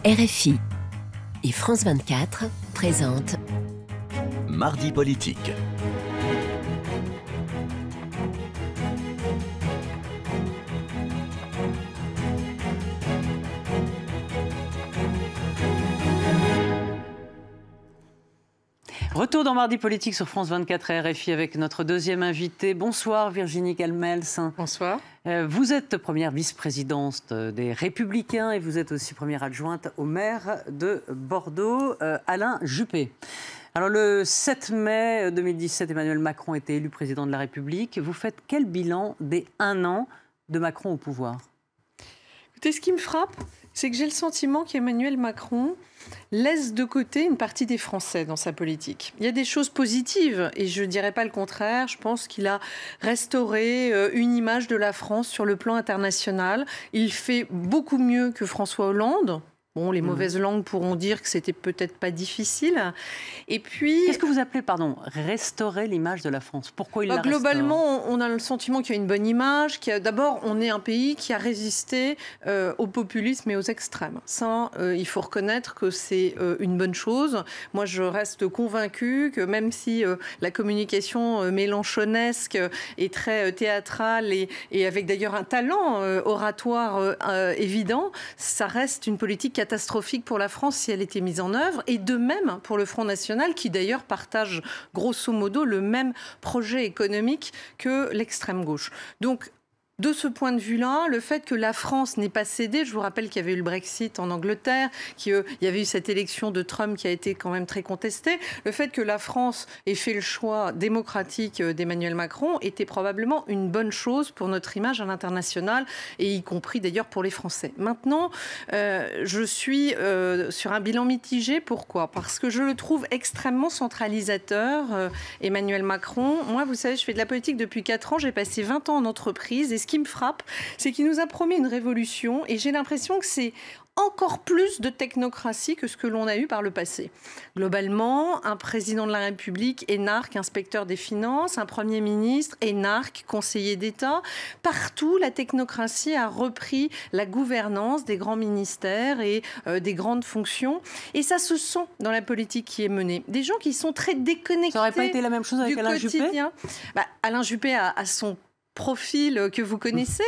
RFI et France 24 présentent Mardi politique. Retour dans Mardi politique sur France 24 et RFI avec notre deuxième invitée. Bonsoir Virginie Calmels. Bonsoir. Vous êtes première vice-présidente des Républicains et vous êtes aussi première adjointe au maire de Bordeaux, Alain Juppé. Alors le 7 mai 2017, Emmanuel Macron était élu président de la République. Vous faites quel bilan des 1 an de Macron au pouvoir? Écoutez, ce qui me frappe, c'est que j'ai le sentiment qu'Emmanuel Macron laisse de côté une partie des Français dans sa politique. Il y a des choses positives et je ne dirais pas le contraire. Je pense qu'il a restauré une image de la France sur le plan international. Il fait beaucoup mieux que François Hollande. Bon, les mauvaises langues pourront dire que c'était peut-être pas difficile. Et puis... Qu'est-ce que vous appelez, pardon, restaurer l'image de la France? Pourquoi il la restaure? Globalement, on a le sentiment qu'il y a une bonne image. D'abord, on est un pays qui a résisté au populisme et aux extrêmes. Ça, il faut reconnaître que c'est une bonne chose. Moi, je reste convaincue que même si la communication mélenchonesque est très théâtrale et avec d'ailleurs un talent oratoire évident, ça reste une politique catastrophique pour la France si elle était mise en œuvre, et de même pour le Front National, qui d'ailleurs partage grosso modo le même projet économique que l'extrême gauche. Donc, de ce point de vue-là, le fait que la France n'ait pas cédé, je vous rappelle qu'il y avait eu le Brexit en Angleterre, qu'il y avait eu cette élection de Trump qui a été quand même très contestée, le fait que la France ait fait le choix démocratique d'Emmanuel Macron était probablement une bonne chose pour notre image à l'international, et y compris d'ailleurs pour les Français. Maintenant, je suis sur un bilan mitigé. Pourquoi? Parce que je le trouve extrêmement centralisateur, Emmanuel Macron. Moi, vous savez, je fais de la politique depuis 4 ans, j'ai passé 20 ans en entreprise, et ce qui me frappe, c'est qu'il nous a promis une révolution, et j'ai l'impression que c'est encore plus de technocratie que ce que l'on a eu par le passé. Globalement, un président de la République, énarque, inspecteur des finances, un Premier ministre, énarque, conseiller d'État. Partout, la technocratie a repris la gouvernance des grands ministères et des grandes fonctions. Et ça se sent dans la politique qui est menée. Des gens qui sont très déconnectés. Ça n'aurait pas été la même chose avec Alain Juppé? Alain Juppé a son profil que vous connaissez,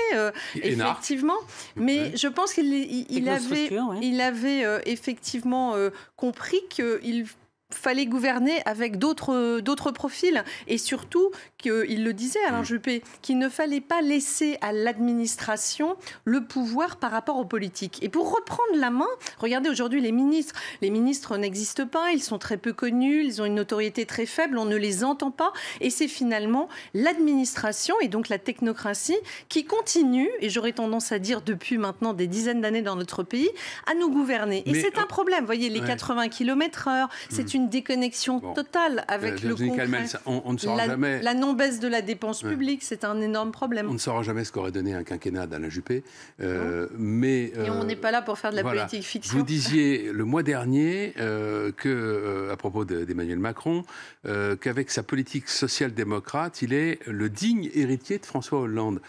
effectivement. Mais je pense qu'il avait effectivement compris qu'il fallait gouverner avec d'autres profils. Et surtout, il le disait, Alain Juppé, qu'il ne fallait pas laisser à l'administration le pouvoir par rapport aux politiques. Et pour reprendre la main, regardez aujourd'hui les ministres. Les ministres n'existent pas, ils sont très peu connus, ils ont une notoriété très faible, on ne les entend pas. Et c'est finalement l'administration et donc la technocratie qui continue, et j'aurais tendance à dire depuis maintenant des dizaines d'années dans notre pays, à nous gouverner. Et c'est un problème. Vous voyez, les 80 km/h, c'est une déconnexion totale avec le concret. Calmels, on ne saura jamais... La non-baisse de la dépense publique, c'est un énorme problème. On ne saura jamais ce qu'aurait donné un quinquennat d'Alain Juppé. Et on n'est pas là pour faire de la politique fiction. Vous disiez le mois dernier, à propos d'Emmanuel Macron, qu'avec sa politique social-démocrate, il est le digne héritier de François Hollande.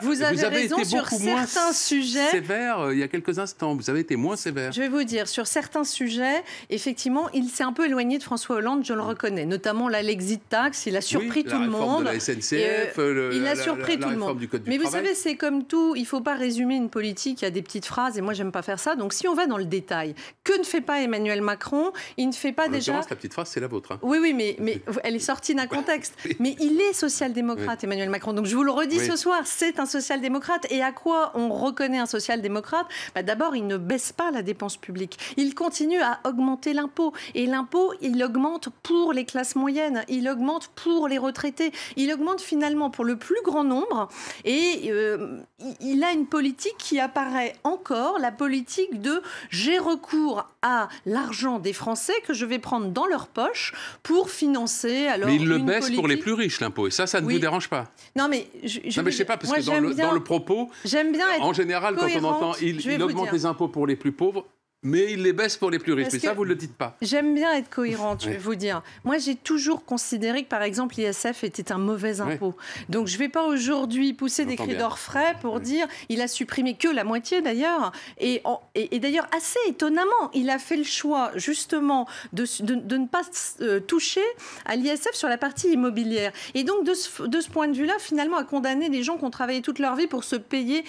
Vous avez raison été sur certains sujets. Sévère, il y a quelques instants, vous avez été moins sévère. Je vais vous dire, sur certains sujets, effectivement, il s'est un peu éloigné de François Hollande, je le reconnais. Notamment l'exit tax, il a surpris tout le monde. La réforme de la SNCF, il a surpris tout le monde. Du Code du Mais travail. vous savez, c'est comme tout, il ne faut pas résumer une politique à des petites phrases, et moi, j'aime pas faire ça. Donc, si on va dans le détail, que ne fait pas Emmanuel Macron? Il ne fait pas déjà... La petite phrase, c'est la vôtre. Hein. Oui, mais elle est sortie d'un contexte. Mais il est social-démocrate, Emmanuel Macron. Donc, je vous le redis ce soir, c'est un social-démocrate. Et à quoi on reconnaît un social-démocrate? D'abord, il ne baisse pas la dépense publique. Il continue à augmenter l'impôt. Et l'impôt, il augmente pour les classes moyennes. Il augmente pour les retraités. Il augmente finalement pour le plus grand nombre. Et il a une politique qui apparaît encore, la politique de « j'ai recours à l'argent des Français que je vais prendre dans leur poche pour financer... » Mais il le baisse pour les plus riches, l'impôt. Et ça ne vous dérange pas? Non, mais je sais pas, parce que dans le propos, j'aime bien en général, quand on entend il augmente les impôts pour les plus pauvres, Mais il les baisse pour les plus riches. Parce Mais ça, que vous ne le dites pas. J'aime bien être cohérente, je vais vous dire. Moi, j'ai toujours considéré que, par exemple, l'ISF était un mauvais impôt. Donc, je ne vais pas aujourd'hui pousser des cris d'orfraie pour dire il a supprimé que la moitié, d'ailleurs. Et d'ailleurs, assez étonnamment, il a fait le choix, justement, de ne pas toucher à l'ISF sur la partie immobilière. Et donc, de ce point de vue-là, finalement, à condamner des gens qui ont travaillé toute leur vie pour se payer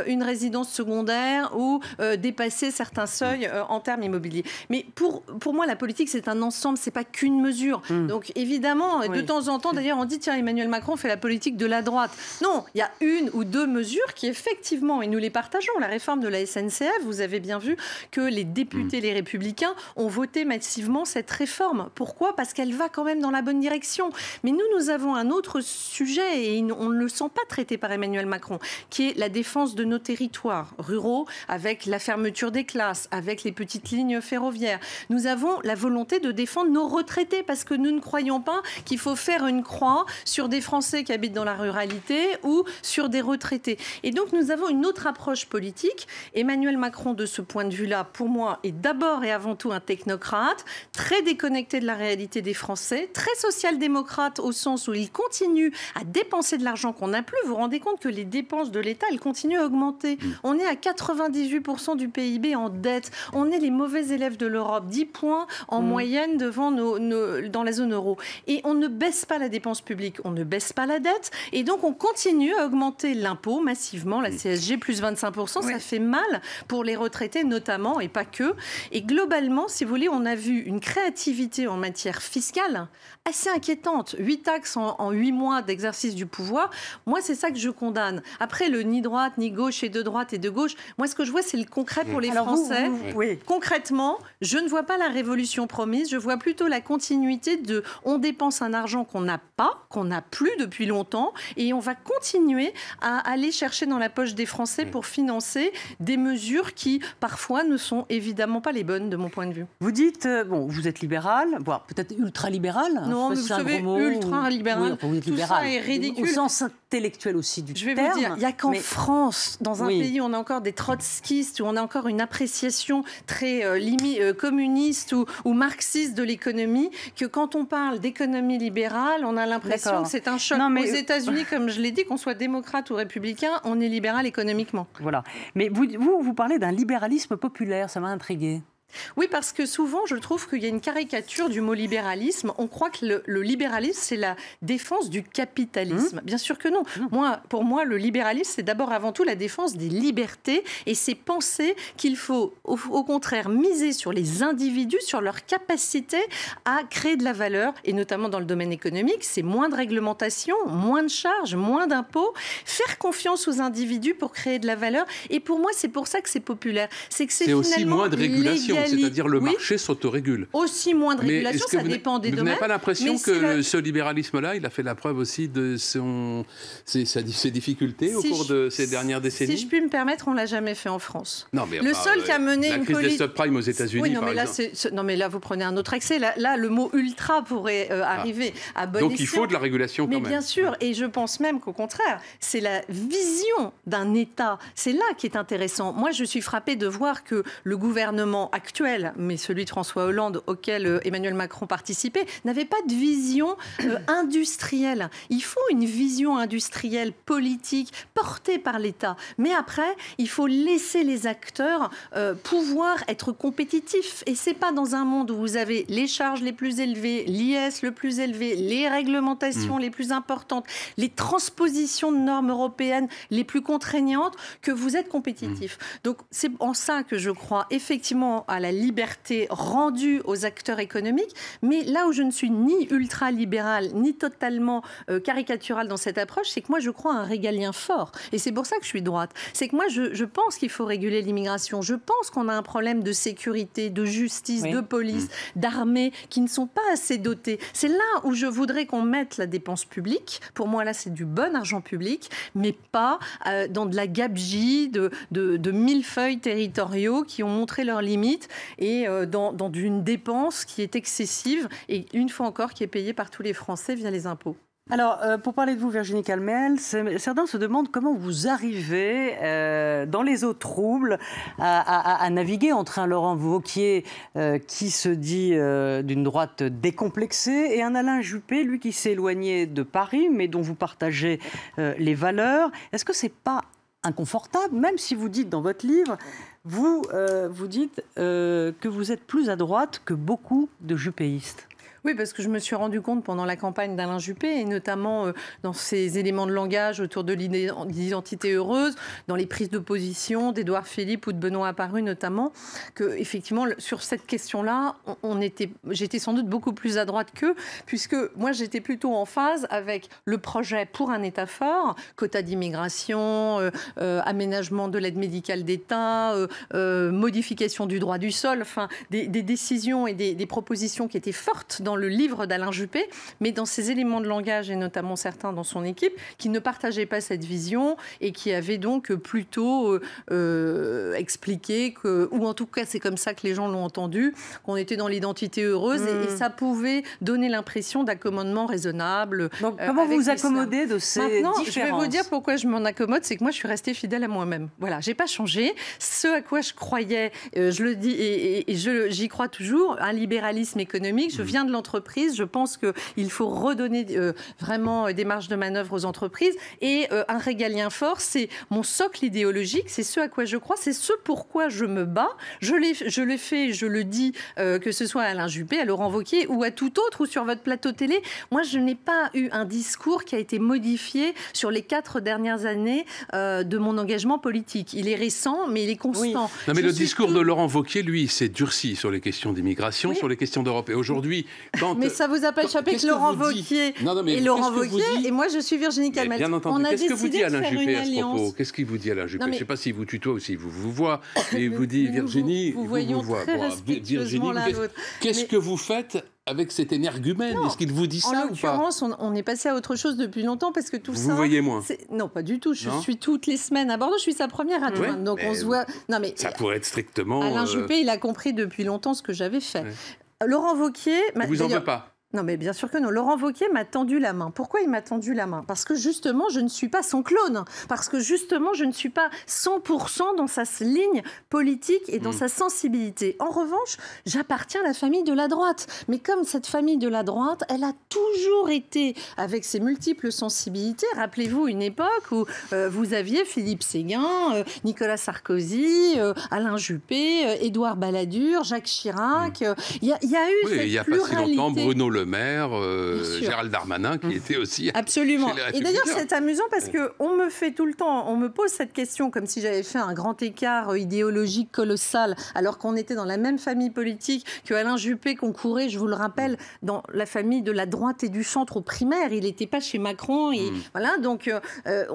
une résidence secondaire ou dépasser certains seuils en termes immobiliers. Mais pour moi, la politique, c'est un ensemble, c'est pas qu'une mesure. Donc évidemment, de temps en temps, d'ailleurs, on dit tiens, Emmanuel Macron fait la politique de la droite. Non, il y a une ou deux mesures qui effectivement, et nous les partageons, la réforme de la SNCF, vous avez bien vu que les députés, les Républicains, ont voté massivement cette réforme. Pourquoi ? Parce qu'elle va quand même dans la bonne direction. Mais nous avons un autre sujet, et on ne le sent pas traité par Emmanuel Macron, qui est la défense de nos territoires ruraux, avec la fermeture des classes, avec les petites lignes ferroviaires. Nous avons la volonté de défendre nos retraités parce que nous ne croyons pas qu'il faut faire une croix sur des Français qui habitent dans la ruralité ou sur des retraités. Et donc nous avons une autre approche politique. Emmanuel Macron, de ce point de vue-là, pour moi, est d'abord et avant tout un technocrate, très déconnecté de la réalité des Français, très social-démocrate au sens où il continue à dépenser de l'argent qu'on n'a plus. Vous vous rendez compte que les dépenses de l'État, elles continuent à augmenter. On est à 98% du PIB en dette. On est les mauvais élèves de l'Europe, 10 points en moyenne devant dans la zone euro. Et on ne baisse pas la dépense publique, on ne baisse pas la dette. Et donc, on continue à augmenter l'impôt massivement, la CSG plus 25%. Ça fait mal pour les retraités notamment, et pas que. Et globalement, si vous voulez, on a vu une créativité en matière fiscale assez inquiétante. 8 taxes en 8 mois d'exercice du pouvoir. Moi, c'est ça que je condamne. Après, le ni droite, ni gauche, et de droite et de gauche, moi, ce que je vois, c'est le concret pour les Français. Concrètement, je ne vois pas la révolution promise, je vois plutôt la continuité de on dépense un argent qu'on n'a pas, qu'on n'a plus depuis longtemps, et on va continuer à aller chercher dans la poche des Français pour financer des mesures qui, parfois, ne sont évidemment pas les bonnes, de mon point de vue. Vous dites, vous êtes libéral, voire peut-être ultra-libéral. Non, mais vous savez, ultra-libéral, tout ça est ridicule. Au sens intellectuel aussi du terme. Je vais vous dire, il n'y a qu'en France, dans un pays où on a encore des trotskistes, où on a encore une appréciation très communiste ou marxiste de l'économie, que quand on parle d'économie libérale, on a l'impression que c'est un choc. Aux États-Unis, comme je l'ai dit, qu'on soit démocrate ou républicain, on est libéral économiquement. Voilà. Mais vous parlez d'un libéralisme populaire, ça m'a intrigué. Oui, parce que souvent, je trouve qu'il y a une caricature du mot libéralisme. On croit que le libéralisme, c'est la défense du capitalisme. Bien sûr que non. Pour moi, le libéralisme, c'est d'abord avant tout la défense des libertés. Et c'est penser qu'il faut, au contraire, miser sur les individus, sur leur capacité à créer de la valeur. Et notamment dans le domaine économique, c'est moins de réglementation, moins de charges, moins d'impôts. Faire confiance aux individus pour créer de la valeur. Et pour moi, c'est pour ça que c'est populaire. C'est que c'est aussi moins de régulation. C'est-à-dire le marché s'autorégule. Aussi moins de régulation, ça dépend des domaines. Vous n'avez pas l'impression que ce libéralisme-là, il a fait la preuve aussi de ses difficultés au cours de ces dernières décennies? Si je puis me permettre, on ne l'a jamais fait en France. Non, mais le seul qui a mené la crise des subprimes aux États-Unis, par exemple. Non, mais là, vous prenez un autre accès. Là, le mot ultra pourrait arriver à bon escient. Donc il faut de la régulation quand même. Mais bien sûr, et je pense même qu'au contraire, c'est la vision d'un État. C'est là qui est intéressant. Moi, je suis frappée de voir que le gouvernement actuel, mais celui de François Hollande auquel Emmanuel Macron participait, n'avait pas de vision industrielle. Il faut une vision industrielle, politique, portée par l'État. Mais après, il faut laisser les acteurs pouvoir être compétitifs. Et c'est pas dans un monde où vous avez les charges les plus élevées, l'IS le plus élevé, les réglementations les plus importantes, les transpositions de normes européennes les plus contraignantes, que vous êtes compétitif. Donc c'est en ça que je crois effectivement à la liberté rendue aux acteurs économiques, mais là où je ne suis ni ultra-libérale, ni totalement caricaturale dans cette approche, c'est que moi je crois à un régalien fort. Et c'est pour ça que je suis droite. C'est que moi je pense qu'il faut réguler l'immigration. Je pense qu'on a un problème de sécurité, de justice, de police, d'armée qui ne sont pas assez dotés. C'est là où je voudrais qu'on mette la dépense publique. Pour moi, là, c'est du bon argent public, mais pas dans de la gabegie de millefeuilles territoriaux qui ont montré leurs limites et dans une dépense qui est excessive et une fois encore qui est payée par tous les Français via les impôts. Alors, pour parler de vous, Virginie Calmel, certains se demandent comment vous arrivez, dans les eaux troubles, à naviguer entre un Laurent Wauquiez qui se dit d'une droite décomplexée et un Alain Juppé, lui qui s'est éloigné de Paris, mais dont vous partagez les valeurs. Est-ce que c'est pas inconfortable, même si vous dites dans votre livre, vous dites que vous êtes plus à droite que beaucoup de juppéistes? Oui, parce que je me suis rendu compte pendant la campagne d'Alain Juppé, et notamment dans ces éléments de langage autour de l'identité heureuse, dans les prises de position d'Édouard Philippe ou de Benoît Apparu notamment, que effectivement sur cette question-là, j'étais sans doute beaucoup plus à droite qu'eux, puisque moi j'étais plutôt en phase avec le projet pour un État fort, quota d'immigration, aménagement de l'aide médicale d'État, modification du droit du sol, enfin des décisions et des propositions qui étaient fortes dans le livre d'Alain Juppé, mais dans ses éléments de langage, et notamment certains dans son équipe, qui ne partageaient pas cette vision et qui avaient donc plutôt expliqué, ou en tout cas c'est comme ça que les gens l'ont entendu, qu'on était dans l'identité heureuse et ça pouvait donner l'impression d'accommodement raisonnable. Donc comment vous vous accommodez de ces différences? Je vais vous dire pourquoi je m'en accommode, c'est que moi je suis restée fidèle à moi-même. Voilà, j'ai pas changé. Ce à quoi je croyais, je le dis et j'y crois toujours, un libéralisme économique, je viens de l'entreprise. Je pense qu'il faut redonner vraiment des marges de manœuvre aux entreprises. Et un régalien fort, c'est mon socle idéologique, c'est ce à quoi je crois, c'est ce pourquoi je me bats. Je le fais, je le dis, que ce soit à Alain Juppé, à Laurent Wauquiez ou à tout autre, ou sur votre plateau télé. Moi, je n'ai pas eu un discours qui a été modifié sur les 4 dernières années de mon engagement politique. Il est récent, mais il est constant. Oui. Non, mais le discours de Laurent Wauquiez, lui, s'est durci sur les questions d'immigration, sur les questions d'Europe. Et aujourd'hui, mais ça vous a pas échappé que Laurent Wauquiez et Laurent Wauquiez, et moi je suis Virginie Calmel. Bien entendu. Qu'est-ce que vous dit Alain Juppé à ce propos? Qu'est-ce qu'il vous dit Alain Juppé? Je ne sais pas s'il vous tutoie ou s'il vous voit, mais il vous dit Virginie, vous voyons très respectueusement l'un l'autre. Qu'est-ce que vous faites avec cet énergumène? Est-ce qu'il vous dit ça ou pas? En l'occurrence, on est passé à autre chose depuis longtemps parce que tout ça... Vous voyez moins? Non, pas du tout. Je suis toutes les semaines à Bordeaux. Je suis sa première adjointe. Donc on se voit... Non, mais ça pourrait être strictement... Alain Juppé, il a compris depuis longtemps ce que j'avais fait. Laurent Wauquiez... Il vous en veut pas? Non, mais bien sûr que non. Laurent Wauquiez m'a tendu la main. Pourquoi il m'a tendu la main? Parce que justement, je ne suis pas son clone. Parce que justement, je ne suis pas 100% dans sa ligne politique et dans sa sensibilité. En revanche, j'appartiens à la famille de la droite. Mais comme cette famille de la droite, elle a toujours été, avec ses multiples sensibilités, rappelez-vous une époque où vous aviez Philippe Séguin, Nicolas Sarkozy, Alain Juppé, Édouard Balladur, Jacques Chirac. Il y a eu cette pluralité. Il n'y a pas si longtemps, Bruno Le Maire, Gérald Darmanin, qui était aussi... Absolument. Et d'ailleurs, c'est amusant parce qu'on me fait tout le temps, on me pose cette question comme si j'avais fait un grand écart idéologique colossal, alors qu'on était dans la même famille politique que Alain Juppé concourait, je vous le rappelle, dans la famille de la droite et du centre au primaire. Il n'était pas chez Macron. Et voilà, donc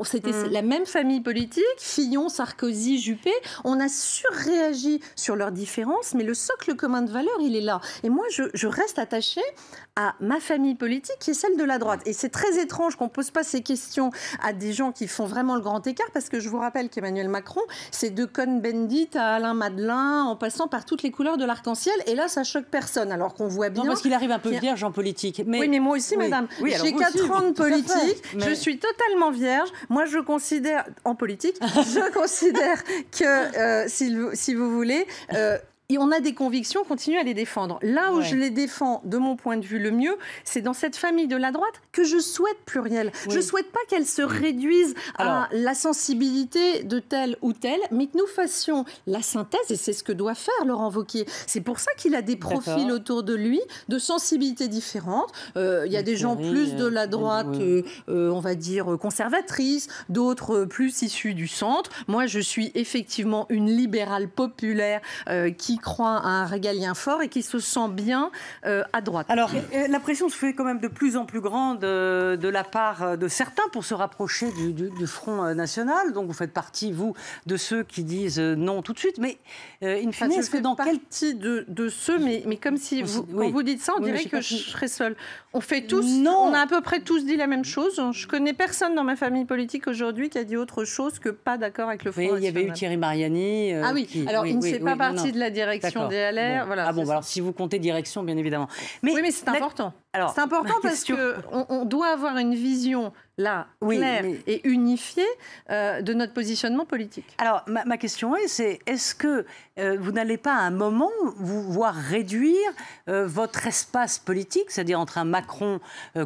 c'était la même famille politique, Fillon, Sarkozy, Juppé. On a surréagi sur leurs différences, mais le socle commun de valeurs, il est là. Et moi, je reste attachée à ma famille politique qui est celle de la droite. Et c'est très étrange qu'on ne pose pas ces questions à des gens qui font vraiment le grand écart, parce que je vous rappelle qu'Emmanuel Macron, c'est de Cohn-Bendit à Alain Madelin, en passant par toutes les couleurs de l'arc-en-ciel. Et là, ça choque personne, alors qu'on voit bien... Non, parce qu'il arrive un peu vierge en politique. Mais... Oui, mais moi aussi, madame. J'ai 4 ans de politique, je suis totalement vierge. Moi, je considère, en politique, je considère que, si vous voulez... Et on a des convictions, continuez à les défendre. Là où je les défends, de mon point de vue, le mieux, c'est dans cette famille de la droite que je souhaite plurielle. Je ne souhaite pas qu'elle se réduise à la sensibilité de tel ou tel, mais que nous fassions la synthèse, et c'est ce que doit faire Laurent Wauquiez. C'est pour ça qu'il a des profils autour de lui, de sensibilités différentes. Il y a des gens plus de la droite, on va dire, conservatrice, d'autres plus issus du centre. Moi, je suis effectivement une libérale populaire qui croit à un régalien fort et qui se sent bien à droite. Alors, la pression se fait quand même de plus en plus grande de la part de certains pour se rapprocher du Front National. Donc, vous faites partie, vous, de ceux qui disent non tout de suite. Mais, in fine, est-ce que dans quel type de ceux, mais comme si, quand vous dites ça, on dirait que je serais seule. On fait tous, on a à peu près tous dit la même chose. Je connais personne dans ma famille politique aujourd'hui qui a dit autre chose que pas d'accord avec le Front National. Il y avait eu Thierry Mariani. Alors il ne fait pas partie de la direction des LR. Voilà, alors si vous comptez direction, bien évidemment. Mais c'est important. Alors, c'est important parce qu'on doit avoir une vision là, claire et unifiée de notre positionnement politique. Alors, ma question c'est est-ce que vous n'allez pas à un moment vous voir réduire votre espace politique, c'est-à-dire entre un Macron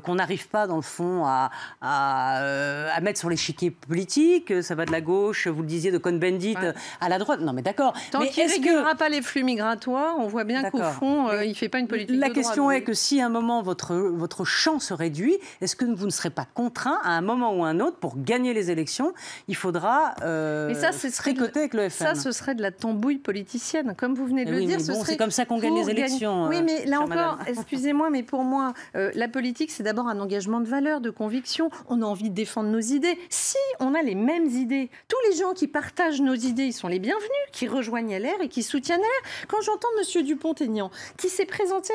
qu'on n'arrive pas, dans le fond, à mettre sur l'échiquier politique, ça va de la gauche, vous le disiez, de Cohn-Bendit à la droite. Non, mais d'accord. Tant qu'il ne régulera pas les flux migratoires, on voit bien qu'au fond, il ne fait pas une politique La de question droite. est que si à un moment votre champ se réduit, est-ce que vous ne serez pas contraint à un moment ou un autre, pour gagner les élections, il faudra tricoter avec le FN? Ça, ce serait de la tambouille politicienne, comme vous venez de le dire. C'est comme ça qu'on gagne les élections. Oui, mais là encore, excusez-moi, mais pour moi, la politique, c'est d'abord un engagement de valeur, de conviction. On a envie de défendre nos idées. Si on a les mêmes idées, tous les gens qui partagent nos idées, ils sont les bienvenus, qui rejoignent LR et qui soutiennent LR. Quand j'entends M. Dupont-Aignan, qui s'est présenté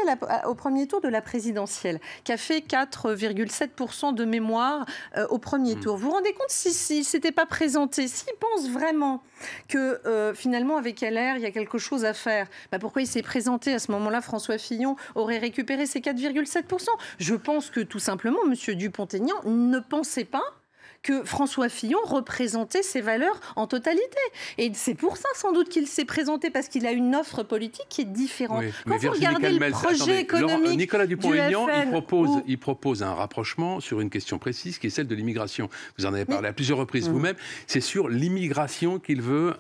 au premier tour de la présidentielle, qui a fait 4,7% de mémoire au premier tour, vous vous rendez compte s'il ne s'était pas présenté, s'il pense vraiment que finalement avec LR il y a quelque chose à faire, pourquoi il s'est présenté à ce moment-là? François Fillon aurait récupéré ses 4,7%. Je pense que tout simplement M. Dupont-Aignan ne pensait pas que François Fillon représentait ses valeurs en totalité. Et c'est pour ça, sans doute, qu'il s'est présenté, parce qu'il a une offre politique qui est différente. Oui, quand vous regardez le projet économique Nicolas Dupont-Aignan, du FN, il propose un rapprochement sur une question précise, qui est celle de l'immigration. Vous en avez parlé à plusieurs reprises vous-même. C'est sur l'immigration qu'il veut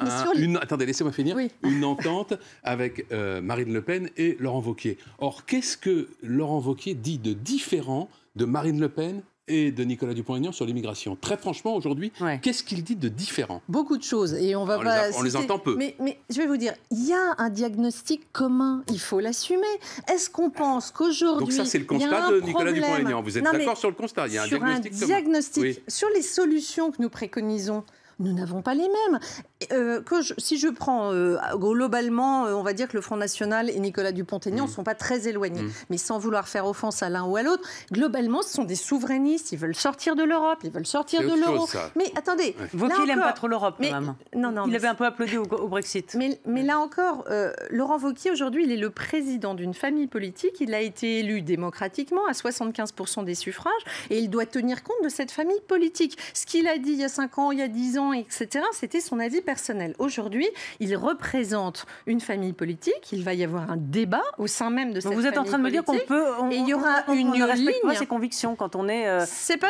attendez, laissez-moi finir. Oui. Une entente avec Marine Le Pen et Laurent Wauquiez. Or, qu'est-ce que Laurent Wauquiez dit de différent de Marine Le Pen et de Nicolas Dupont-Aignan sur l'immigration? Très franchement, aujourd'hui, qu'est-ce qu'il dit de différent? Beaucoup de choses. Et on les entend peu. Mais je vais vous dire, il y a un diagnostic commun. Il faut l'assumer. Est-ce qu'on pense qu'aujourd'hui... Donc ça, c'est le constat de Nicolas Dupont-Aignan. Vous êtes d'accord sur le constat? Il y a un diagnostic commun. Sur un diagnostic, sur les solutions que nous préconisons, nous n'avons pas les mêmes. Si je prends globalement, on va dire que le Front National et Nicolas Dupont-Aignan ne sont pas très éloignés. Mais sans vouloir faire offense à l'un ou à l'autre, globalement, ce sont des souverainistes. Ils veulent sortir de l'Europe, ils veulent sortir de l'euro. Mais attendez... Wauquiez n'aime pas trop l'Europe, quand même. Il avait un peu applaudi au Brexit. Mais là encore, Laurent Wauquiez, aujourd'hui, il est le président d'une famille politique. Il a été élu démocratiquement à 75% des suffrages. Et il doit tenir compte de cette famille politique. Ce qu'il a dit il y a 5 ans, il y a 10 ans, etc., c'était son avis personnel. Aujourd'hui, il représente une famille politique. Il va y avoir un débat au sein même de cette famille politique. Vous êtes en train de me dire qu'on peut... et il y aura une ne respecte pas ligne. ses convictions quand on est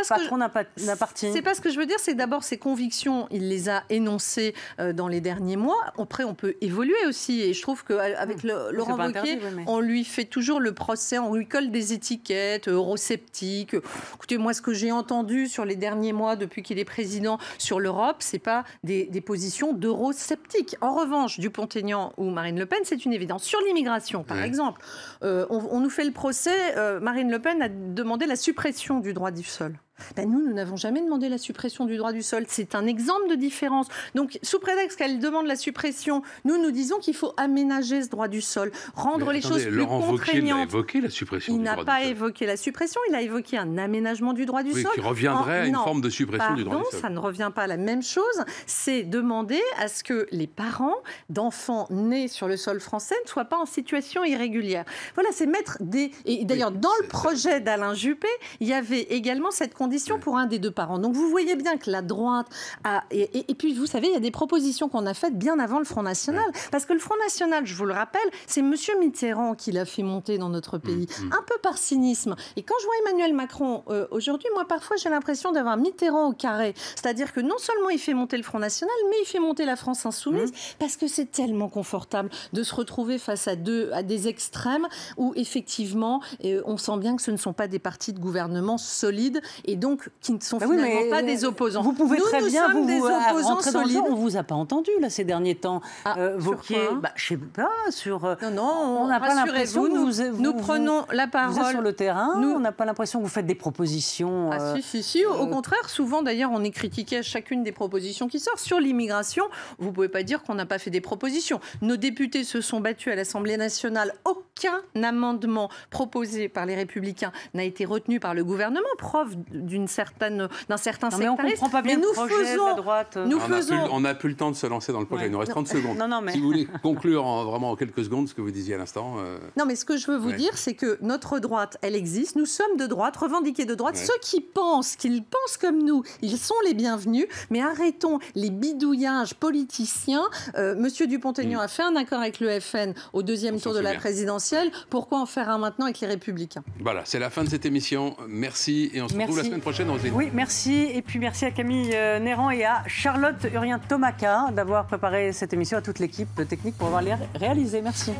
patron d'un parti. C'est pas ce que je veux dire. C'est d'abord ses convictions. Il les a énoncées dans les derniers mois. Après, on peut évoluer aussi. Et je trouve qu'avec Laurent Wauquiez, on lui fait toujours le procès. On lui colle des étiquettes eurosceptiques. Écoutez, moi, ce que j'ai entendu sur les derniers mois, depuis qu'il est président, sur l'Europe, c'est pas des positions d'eurosceptiques. En revanche, Dupont-Aignan ou Marine Le Pen, c'est une évidence. Sur l'immigration, par exemple, on nous fait le procès. Marine Le Pen a demandé la suppression du droit du sol. Nous n'avons jamais demandé la suppression du droit du sol. C'est un exemple de différence. Donc, sous prétexte qu'elle demande la suppression, nous disons qu'il faut aménager ce droit du sol, rendre les choses plus Laurent Wauquiez contraignantes. l'a évoqué, la suppression du droit du sol. Il n'a pas évoqué la suppression, il a évoqué un aménagement du droit du sol. Qui reviendrait à une forme de suppression du droit du sol. Ça ne revient pas à la même chose. C'est demander à ce que les parents d'enfants nés sur le sol français ne soient pas en situation irrégulière. Voilà, c'est mettre des... Et d'ailleurs, dans le projet d'Alain Juppé, il y avait également cette condition pour un des deux parents. Donc vous voyez bien que la droite a... Et puis vous savez, il y a des propositions qu'on a faites bien avant le Front National. Parce que le Front National, je vous le rappelle, c'est M. Mitterrand qui l'a fait monter dans notre pays. Un peu par cynisme. Et quand je vois Emmanuel Macron aujourd'hui, moi parfois j'ai l'impression d'avoir Mitterrand au carré. C'est-à-dire que non seulement il fait monter le Front National, mais il fait monter la France insoumise. Parce que c'est tellement confortable de se retrouver face à des extrêmes où effectivement on sent bien que ce ne sont pas des partis de gouvernement solides et donc qui ne sont finalement pas des opposants. Vous pouvez très bien des opposants solides. On vous a pas entendu là ces derniers temps. Wauquiez, je sais pas sur. Non, on n'a pas l'impression que nous prenons la parole. Vous êtes sur le terrain. On n'a pas l'impression que vous faites des propositions. Si. Au contraire, souvent d'ailleurs, on est critiqué à chacune des propositions qui sortent. Sur l'immigration, vous pouvez pas dire qu'on n'a pas fait des propositions. Nos députés se sont battus à l'Assemblée nationale. Aucun amendement proposé par les Républicains n'a été retenu par le gouvernement. Preuve d'un certain sectarisme. Mais on ne comprend pas bien le projet de la droite. On n'a plus le temps de se lancer dans le projet. Il nous reste 30 secondes. Mais... Si vous voulez conclure vraiment en quelques secondes ce que vous disiez à l'instant. Non, mais ce que je veux vous dire, c'est que notre droite, elle existe. Nous sommes de droite, revendiqués de droite. Ceux qui pensent qu'ils pensent comme nous, ils sont les bienvenus. Mais arrêtons les bidouillages politiciens. Monsieur Dupont-Aignan a fait un accord avec le FN au deuxième tour de la présidentielle. Pourquoi en faire un maintenant avec les Républicains? Voilà, c'est la fin de cette émission. Merci et on se retrouve la semaine prochaine. Oui, merci. Et puis merci à Camille Néran et à Charlotte Urien-Tomaca d'avoir préparé cette émission, à toute l'équipe technique pour avoir réalisé. Merci.